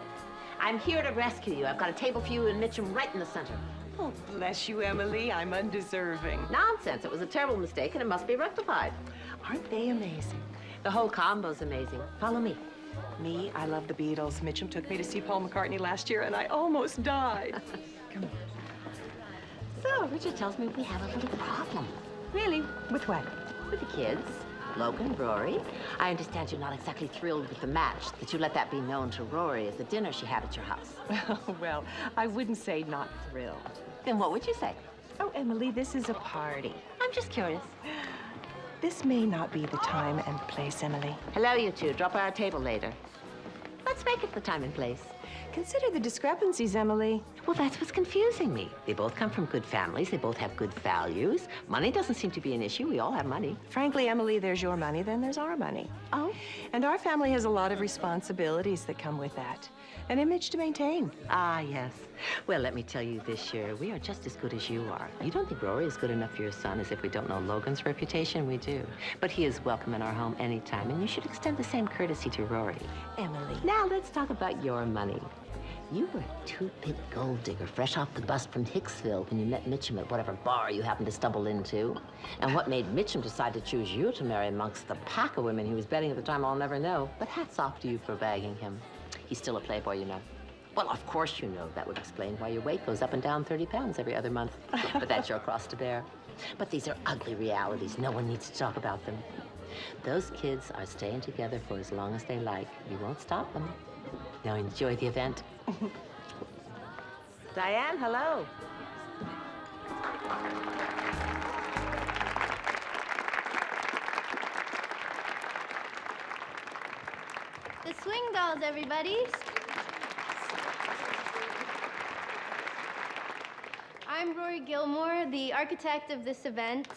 I'm here to rescue you. I've got a table for you and Mitchum right in the center. Oh, bless you, Emily. I'm undeserving. Nonsense. It was a terrible mistake, and it must be rectified. Aren't they amazing? The whole combo's amazing. Follow me. Me, I love the Beatles. Mitchum took me to see Paul McCartney last year, and I almost died. Come on. So, Richard tells me we have a little problem. Really? With what? With the kids. Logan, Rory. I understand you're not exactly thrilled with the match, that you let that be known to Rory at the dinner she had at your house. Well, I wouldn't say not thrilled. Then what would you say? Oh, Emily, this is a party. I'm just curious. This may not be the time and place, Emily. Hello, you two. Drop by our table later. Let's make it the time and place. Consider the discrepancies, Emily. Well, that's what's confusing me. They both come from good families. They both have good values. Money doesn't seem to be an issue. We all have money. Frankly, Emily, there's your money, then there's our money. Oh? And our family has a lot of responsibilities that come with that. An image to maintain. Ah, yes. Well, let me tell you this year, we are just as good as you are. You don't think Rory is good enough for your son, as if we don't know Logan's reputation. We do. But he is welcome in our home anytime, and you should extend the same courtesy to Rory. Emily. Now, let's talk about your money. You were a two-bit gold digger, fresh off the bus from Hicksville when you met Mitchum at whatever bar you happened to stumble into. And what made Mitchum decide to choose you to marry amongst the pack of women he was betting at the time, I'll never know. But hats off to you for bagging him. He's still a playboy, you know. Well, of course you know. That would explain why your weight goes up and down 30 pounds every other month. But that's your cross to bear. But these are ugly realities. No one needs to talk about them. Those kids are staying together for as long as they like. You won't stop them. Now enjoy the event. Diane, hello. The swing dolls, everybody. I'm Rory Gilmore, the architect of this event.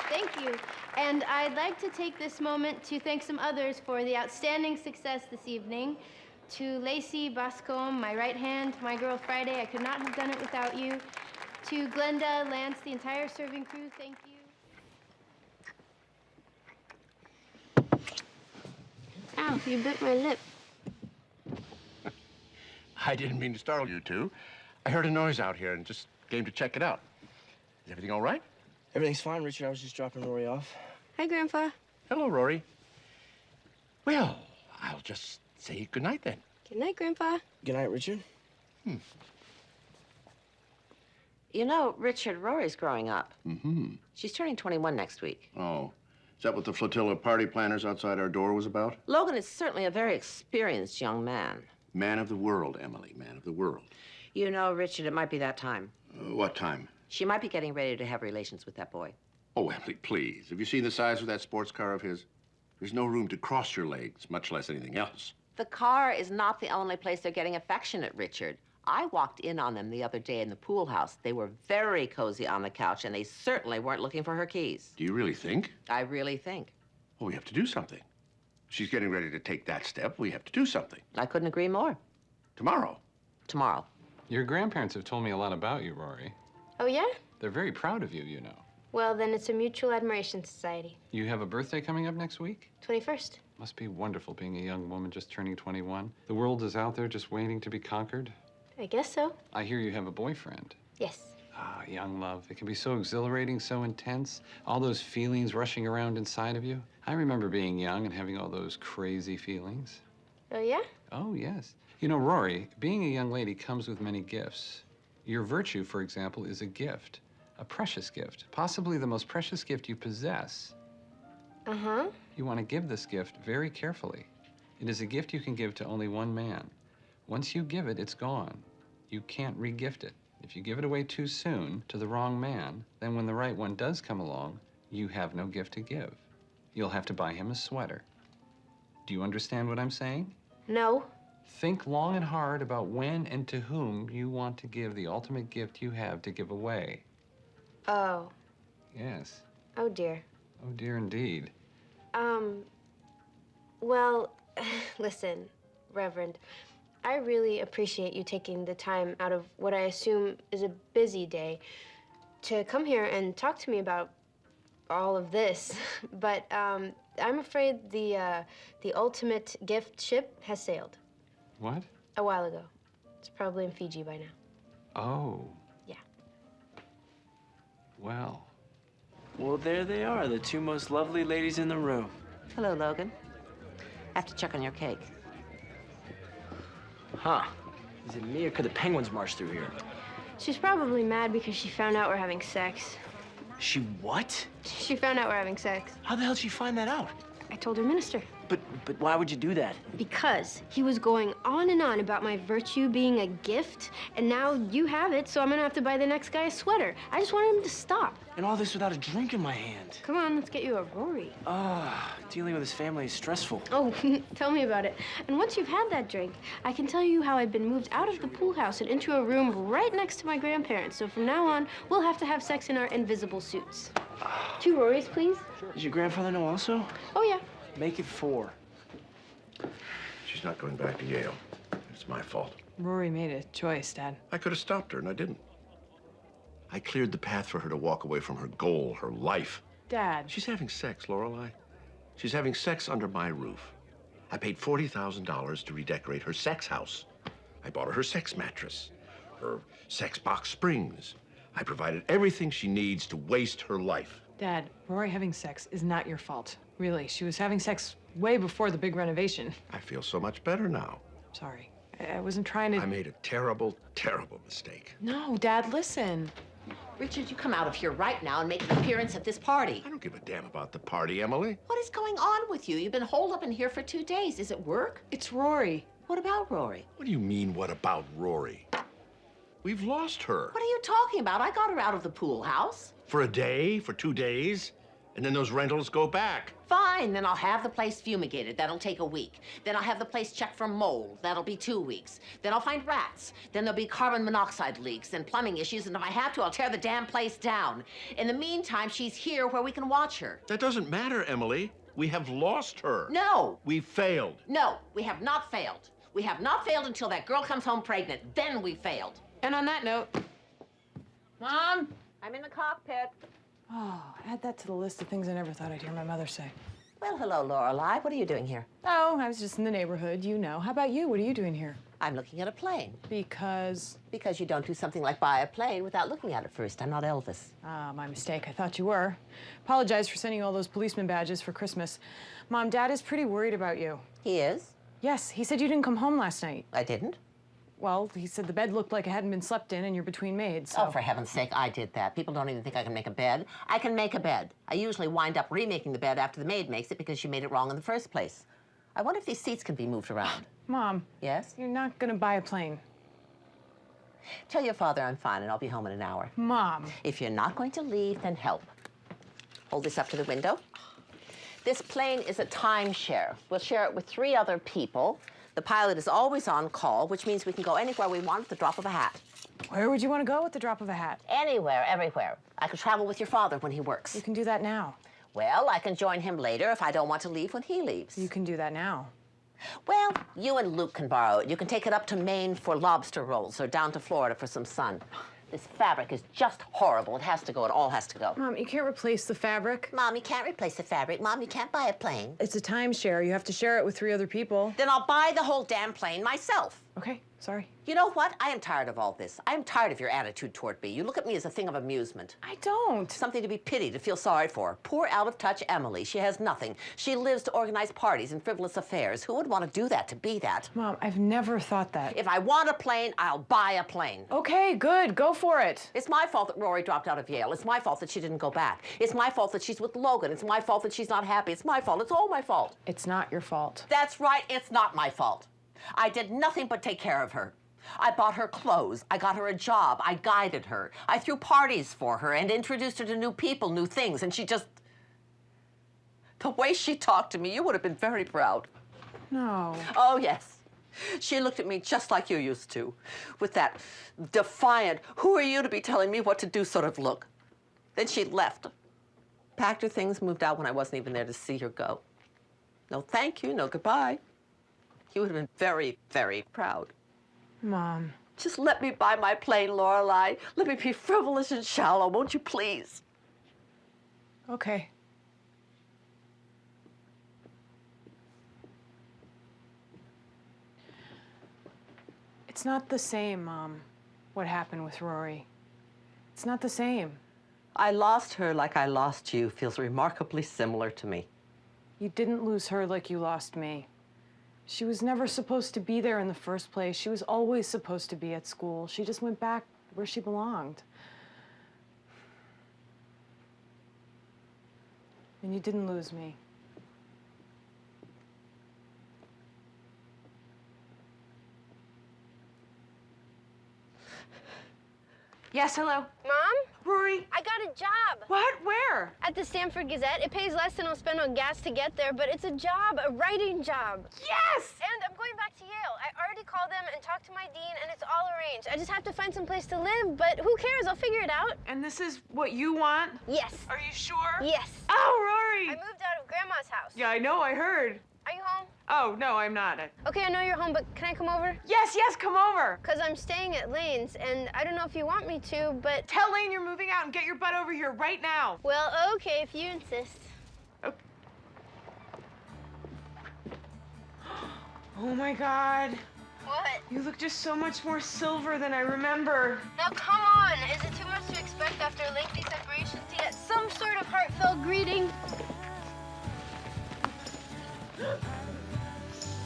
Thank you. And I'd like to take this moment to thank some others for the outstanding success this evening. To Lacey Bascom, my right hand, my girl Friday, I could not have done it without you. To Glenda, Lance, the entire serving crew, thank you. Ow, you bit my lip. I didn't mean to startle you two. I heard a noise out here and just came to check it out. Is everything all right? Everything's fine, Richard. I was just dropping Rory off. Hi, Grandpa. Hello, Rory. Well, I'll just say goodnight then. Good night, Grandpa. Good night, Richard. You know, Richard, Rory's growing up. Mm-hmm. She's turning 21 next week. Oh, is that what the flotilla of party planners outside our door was about? Logan is certainly a very experienced young man. Man of the world, Emily, man of the world. You know, Richard, it might be that time. What time? She might be getting ready to have relations with that boy. Oh, Emily, please. Have you seen the size of that sports car of his? There's no room to cross your legs, much less anything else. The car is not the only place they're getting affectionate, Richard. I walked in on them the other day in the pool house. They were very cozy on the couch, and they certainly weren't looking for her keys. Do you really think? I really think. Well, we have to do something. She's getting ready to take that step. We have to do something. I couldn't agree more. Tomorrow. Tomorrow. Your grandparents have told me a lot about you, Rory. Oh, yeah? They're very proud of you, you know. Well, then it's a mutual admiration society. You have a birthday coming up next week? 21st. Must be wonderful being a young woman just turning 21. The world is out there just waiting to be conquered. I guess so. I hear you have a boyfriend. Yes. Ah, young love. It can be so exhilarating, so intense. All those feelings rushing around inside of you. I remember being young and having all those crazy feelings. Oh, yeah? Oh, yes. You know, Rory, being a young lady comes with many gifts. Your virtue, for example, is a gift. A precious gift. Possibly the most precious gift you possess. Uh-huh. You want to give this gift very carefully. It is a gift you can give to only one man. Once you give it, it's gone. You can't re-gift it. If you give it away too soon to the wrong man, then when the right one does come along, you have no gift to give. You'll have to buy him a sweater. Do you understand what I'm saying? No. Think long and hard about when and to whom you want to give the ultimate gift you have to give away. Oh. Yes. Oh, dear. Oh, dear, indeed. Well, listen, Reverend. I really appreciate you taking the time out of what I assume is a busy day to come here and talk to me about all of this. But I'm afraid the ultimate gift ship has sailed. What? A while ago. It's probably in Fiji by now. Oh. Yeah. Well. Well, there they are, the two most lovely ladies in the room. Hello, Logan. I have to check on your cake. Huh. Is it me or could the penguins march through here? She's probably mad because she found out we're having sex. She what? She found out we're having sex. How the hell did she find that out? I told her minister. But why would you do that? Because he was going on and on about my virtue being a gift, and now you have it, so I'm gonna have to buy the next guy a sweater. I just wanted him to stop. And all this without a drink in my hand. Come on, let's get you a Rory. Dealing with his family is stressful. Oh, tell me about it. And once you've had that drink, I can tell you how I've been moved out of the pool house and into a room right next to my grandparents. So from now on, we'll have to have sex in our invisible suits. 2 Rorys, please. Does your grandfather know also? Oh, yeah. Make it 4. She's not going back to Yale. It's my fault. Rory made a choice, Dad. I could have stopped her, and I didn't. I cleared the path for her to walk away from her goal, her life. Dad. She's having sex, Lorelai. She's having sex under my roof. I paid $40,000 to redecorate her sex house. I bought her sex mattress, her sex box springs. I provided everything she needs to waste her life. Dad, Rory having sex is not your fault. Really, she was having sex way before the big renovation. I feel so much better now. Sorry. I wasn't trying to... I made a terrible, terrible mistake. No, Dad, listen. Richard, you come out of here right now and make an appearance at this party. I don't give a damn about the party, Emily. What is going on with you? You've been holed up in here for 2 days. Is it work? It's Rory. What about Rory? What do you mean, what about Rory? We've lost her. What are you talking about? I got her out of the pool house. For a day, for 2 days, and then those rentals go back. Fine, then I'll have the place fumigated. That'll take a week. Then I'll have the place checked for mold. That'll be 2 weeks. Then I'll find rats. Then there'll be carbon monoxide leaks, then plumbing issues, and if I have to, I'll tear the damn place down. In the meantime, she's here where we can watch her. That doesn't matter, Emily. We have lost her. No. We failed. No, we have not failed. We have not failed until that girl comes home pregnant. Then we failed. And on that note... Mom? I'm in the cockpit. Oh, add that to the list of things I never thought I'd hear my mother say. Well, hello, Lorelai. What are you doing here? Oh, I was just in the neighborhood, you know. How about you? What are you doing here? I'm looking at a plane. Because? Because you don't do something like buy a plane without looking at it first. I'm not Elvis. Ah, my mistake. I thought you were. Apologize for sending you all those policeman badges for Christmas. Mom, Dad is pretty worried about you. He is? Yes, he said you didn't come home last night. I didn't? Well, he said the bed looked like it hadn't been slept in and you're between maids, so... Oh, for heaven's sake, I did that. People don't even think I can make a bed. I can make a bed. I usually wind up remaking the bed after the maid makes it because she made it wrong in the first place. I wonder if these seats can be moved around. Mom. Yes? You're not gonna buy a plane. Tell your father I'm fine and I'll be home in an hour. Mom. If you're not going to leave, then help. Hold this up to the window. This plane is a timeshare. We'll share it with 3 other people. The pilot is always on call, which means we can go anywhere we want at the drop of a hat. Where would you want to go at the drop of a hat? Anywhere, everywhere. I could travel with your father when he works. You can do that now. Well, I can join him later if I don't want to leave when he leaves. You can do that now. Well, you and Luke can borrow it. You can take it up to Maine for lobster rolls or down to Florida for some sun. This fabric is just horrible. It has to go. It all has to go. Mom, you can't replace the fabric. Mom, you can't replace the fabric. Mom, you can't buy a plane. It's a timeshare. You have to share it with 3 other people. Then I'll buy the whole damn plane myself. Okay, sorry. You know what? I am tired of all this. I am tired of your attitude toward me. You look at me as a thing of amusement. I don't. Something to be pitied, to feel sorry for. Poor, out-of-touch Emily. She has nothing. She lives to organize parties and frivolous affairs. Who would want to do that, to be that? Mom, I've never thought that. If I want a plane, I'll buy a plane. Okay, good. Go for it. It's my fault that Rory dropped out of Yale. It's my fault that she didn't go back. It's my fault that she's with Logan. It's my fault that she's not happy. It's my fault. It's all my fault. It's not your fault. That's right. It's not my fault. I did nothing but take care of her. I bought her clothes. I got her a job. I guided her. I threw parties for her and introduced her to new people, new things, and she just... The way she talked to me, you would have been very proud. No. Oh, yes. She looked at me just like you used to, with that defiant, who are you to be telling me what to do sort of look. Then she left, packed her things, moved out when I wasn't even there to see her go. No thank you, no goodbye. You would have been very, very proud. Mom. Just let me buy my plane, Lorelai. Let me be frivolous and shallow, won't you please? Okay. It's not the same, Mom, what happened with Rory. It's not the same. I lost her like I lost you feels remarkably similar to me. You didn't lose her like you lost me. She was never supposed to be there in the first place. She was always supposed to be at school. She just went back where she belonged. And you didn't lose me. Yes, hello. Mom? Rory. I got a job. What? Where? At the Stanford Gazette. It pays less than I'll spend on gas to get there, but it's a job, a writing job. Yes! And I'm going back to Yale. I already called them and talked to my dean, and it's all arranged. I just have to find some place to live, but who cares? I'll figure it out. And this is what you want? Yes. Are you sure? Yes. Oh, Rory! I moved out of Grandma's house. Yeah, I know, I heard. Are you home? Oh, no, I'm not. Okay, I know you're home, but can I come over? Yes, come over. Because I'm staying at Lane's, and I don't know if you want me to, but... Tell Lane you're moving out and get your butt over here right now. Well, okay, if you insist. Okay. Oh, my God. What? You look just so much more silver than I remember. Now, come on. Is it too much to expect after a lengthy separation to get some sort of heartfelt greeting?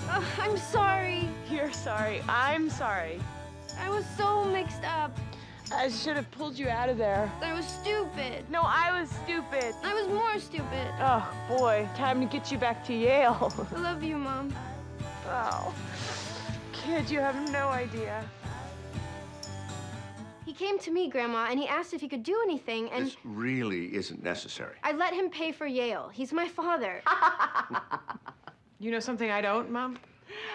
Oh, I'm sorry. You're sorry. I'm sorry. I was so mixed up. I should have pulled you out of there. I was stupid. No, I was stupid. I was more stupid. Oh, boy. Time to get you back to Yale. I love you, Mom. Oh. Kid, you have no idea. He came to me, Grandma, and he asked if he could do anything, and... This really isn't necessary. I let him pay for Yale. He's my father. You know something I don't, Mom?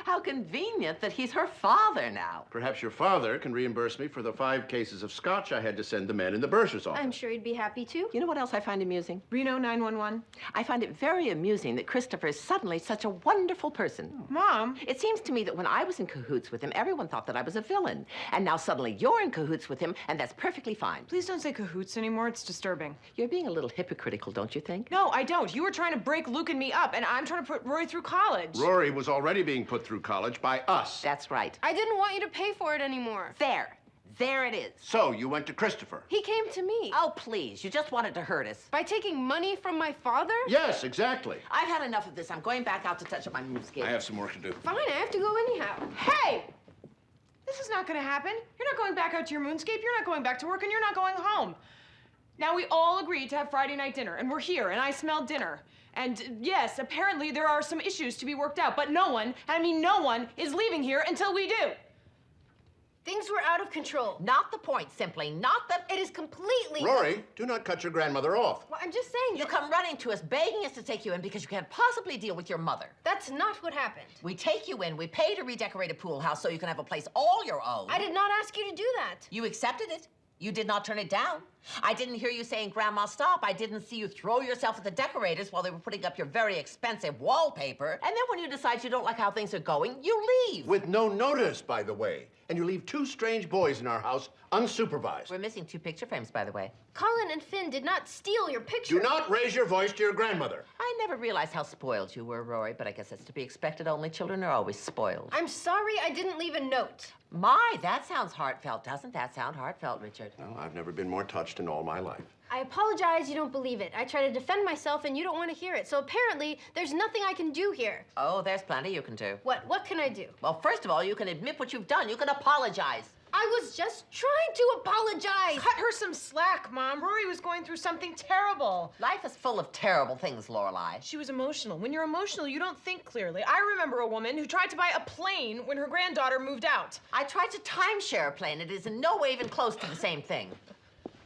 How convenient that he's her father now. Perhaps your father can reimburse me for the 5 cases of scotch I had to send the man in the bursar's office. I'm sure he'd be happy to. You know what else I find amusing? Reno 911. I find it very amusing that Christopher is suddenly such a wonderful person. Mom. It seems to me that when I was in cahoots with him, everyone thought that I was a villain. And now suddenly you're in cahoots with him, and that's perfectly fine. Please don't say cahoots anymore. It's disturbing. You're being a little hypocritical, don't you think? No, I don't. You were trying to break Luke and me up, and I'm trying to put Rory through college. Rory was already being put through college by us. That's right. I didn't want you to pay for it anymore. There. There it is. So you went to Christopher. He came to me. Oh, please. You just wanted to hurt us. By taking money from my father? Yes, exactly. I've had enough of this. I'm going back out to touch up my moonscape. I have some work to do. Fine, I have to go anyhow. Hey! This is not gonna happen. You're not going back out to your moonscape, you're not going back to work, and you're not going home. Now, we all agreed to have Friday night dinner, and we're here, and I smell dinner. And yes, apparently there are some issues to be worked out, but no one, and I mean no one, is leaving here until we do. Things were out of control. Not the point, simply. Not the... It is completely... Rory, do not cut your grandmother off. Well, I'm just saying You come running to us, begging us to take you in because you can't possibly deal with your mother. That's not what happened. We take you in, we pay to redecorate a pool house so you can have a place all your own. I did not ask you to do that. You accepted it. You did not turn it down. I didn't hear you saying, Grandma, stop. I didn't see you throw yourself at the decorators while they were putting up your very expensive wallpaper. And then when you decide you don't like how things are going, you leave. With no notice, by the way. And you leave 2 strange boys in our house unsupervised. We're missing 2 picture frames, by the way. Colin and Finn did not steal your picture. Do not raise your voice to your grandmother. I never realized how spoiled you were, Rory, but I guess that's to be expected. Only children are always spoiled. I'm sorry I didn't leave a note. My, that sounds heartfelt. Doesn't that sound heartfelt, Richard? No, I've never been more touched in all my life. I apologize you don't believe it. I try to defend myself and you don't want to hear it. So apparently, there's nothing I can do here. Oh, there's plenty you can do. What? What can I do? Well, first of all, you can admit what you've done. You can apologize. I was just trying to apologize. Cut her some slack, Mom. Rory was going through something terrible. Life is full of terrible things, Lorelai. She was emotional. When you're emotional, you don't think clearly. I remember a woman who tried to buy a plane when her granddaughter moved out. I tried to timeshare a plane. It is in no way even close to the same thing.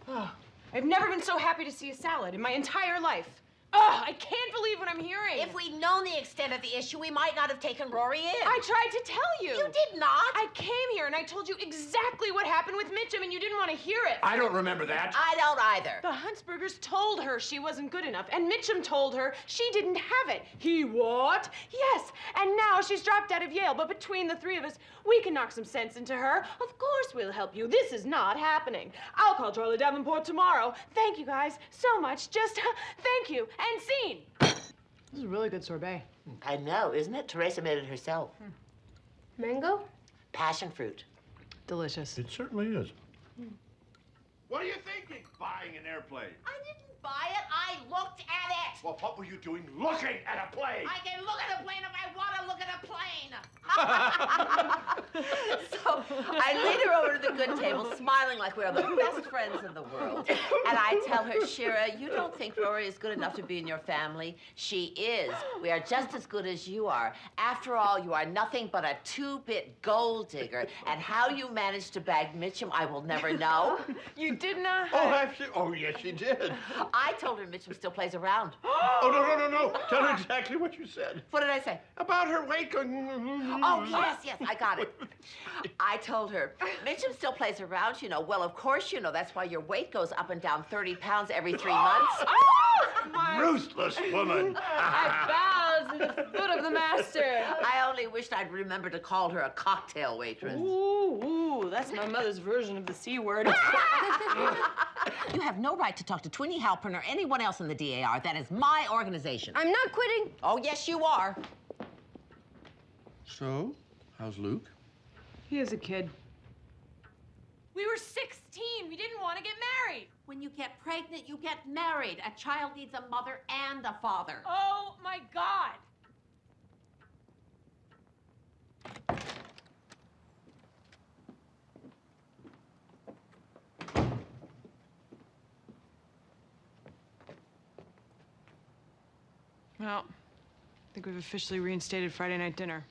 Oh, I've never been so happy to see a salad in my entire life. Oh, I can't believe what I'm hearing. If we'd known the extent of the issue, we might not have taken Rory in. I tried to tell you. You did not. I came here and I told you exactly what happened with Mitchum and you didn't want to hear it. I don't remember that. I don't either. The Huntsbergers told her she wasn't good enough and Mitchum told her she didn't have it. He what? Yes, and now she's dropped out of Yale, but between the 3 of us, we can knock some sense into her. Of course we'll help you. This is not happening. I'll call Charlie Davenport tomorrow. Thank you guys so much. Just thank you. And scene. This is a really good sorbet. I know, isn't it? Teresa made it herself. Mango? Passion fruit. Delicious. It certainly is. What are you thinking, buying an airplane? I didn't buy it. I looked at it. Well, what were you doing looking at a plane? I can look at a plane if I want to look at a plane. So I lead her over to the good table, smiling like we're the best friends in the world. And I tell her, Shira, you don't think Rory is good enough to be in your family? She is. We are just as good as you are. After all, you are nothing but a 2-bit gold digger. And how you managed to bag Mitchum, I will never know. You did not. Oh, yes, she did. I told her Mitchum still plays around. Oh, no. Tell her exactly what you said. What did I say? About her weight going... Oh, yes, I got it. I told her, Mitchum still plays around, you know. Well, of course, you know. That's why your weight goes up and down 30 pounds every 3 months. Ruthless woman. I bow to the foot of the master. I only wished I'd remembered to call her a cocktail waitress. Ooh, that's my mother's version of the C word. You have no right to talk to Twinnie Halpern or anyone else in the DAR. That is my organization. I'm not quitting. Oh, yes, you are. So, how's Luke? He is a kid. We were 16. We didn't want to get married. When you get pregnant, you get married. A child needs a mother and a father. Oh, my God. Well, I think we've officially reinstated Friday night dinner.